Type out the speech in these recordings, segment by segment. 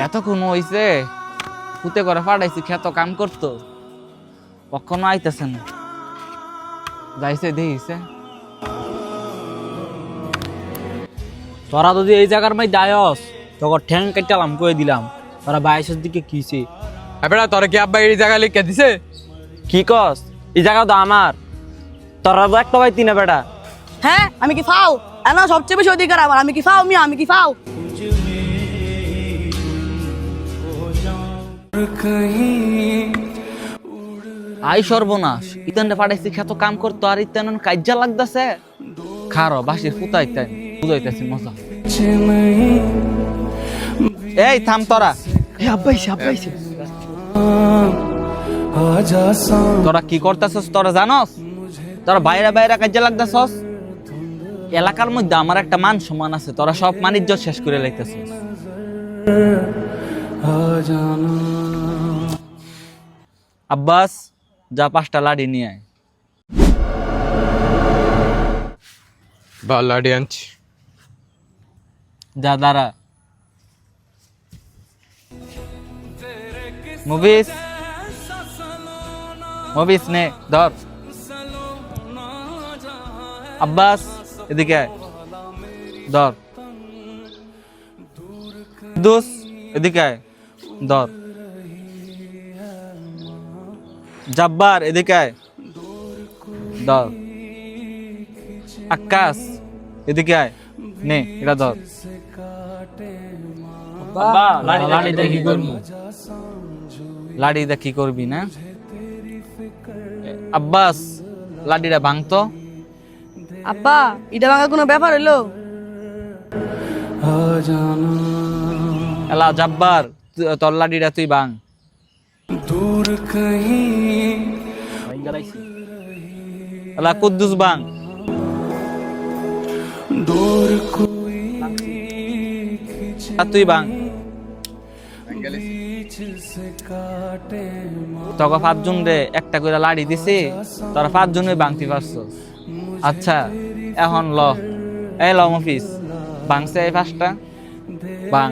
এতক্ষণ হইছে পুতে করে পাঠাইছি খেত কাম করতো কখনো আইতেছে না যাইছে দেখিছে তোরা যদি এই জায়গার মধ্যে আয়স তোর ঠ্যাং কাটালাম করে দিলাম তোরা বাইশের দিকে কিছে এবারে তোরা কি আব্বা এই জায়গা লিখে দিছে? কি কস এই জায়গা তো আমার তোরা তো একটা পাইতি না বেটা হ্যাঁ আমি কি ফাও না সবচেয়ে বেশি অধিকার আমার আমি কি ফাও আমি কি ফাও আই সর্বনাশ ইতানটা পাঠাইছি খেত কাম করতো আর ইতান কাজ্জা লাগতেছে খারো বাসির ফুটাইতেন বুঝাইতেছি মজা এই থাম তোরা আব্বাইছে তোরা কি করতেছস তোরা জানস তোরা বাইরে বাইরে কাজে লাগতেছস এলাকার মধ্যে আমার একটা মান সম্মান আছে তোরা সব মানিজ্য শেষ করে লাইতেছস আব্বাস যা 5টা লাড়ি নিয়ে আয় বালাডি আনছি। যা দাঁড়া মুভিস নে ধর আব্বাস এদিকে আয় ধর দোস এদিকে আয় ধর জব্বার এদিকে আয় ধর আকাশ এদিকে আয় নে এটা ধর লাড়িটা কি করবি না আব্বাস লাড়িটা ভাঙতো আব্বা এটা ভাঙা কোনো ব্যাপার হইলো এলা জব্বার তোর লাড়িটা তুই ভাঙ এলা কুদ্দুস ভাঙ তুই ভাঙ তোকে 5 জন রে একটা করে লাড়ি দিছি তোরা 5 জনই ভাঙতে পারছস আচ্ছা এখন ল মফিস ভাঙছে এই 5টা ভাঙ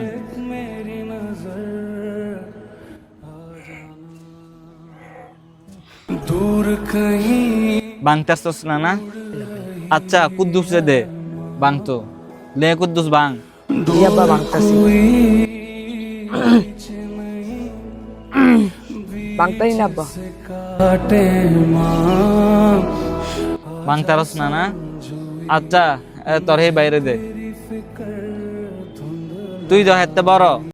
ভাঙতেছস না আচ্ছা কুদ্দুস রে দে ভাঙতো লে কুদ্দুস ভাঙ আব্বা ভাঙতাছি ভাঙতাই না আব্বা ভাঙতারস না আচ্ছা তোর হে বাইরে দে তুই যা হেতে বড়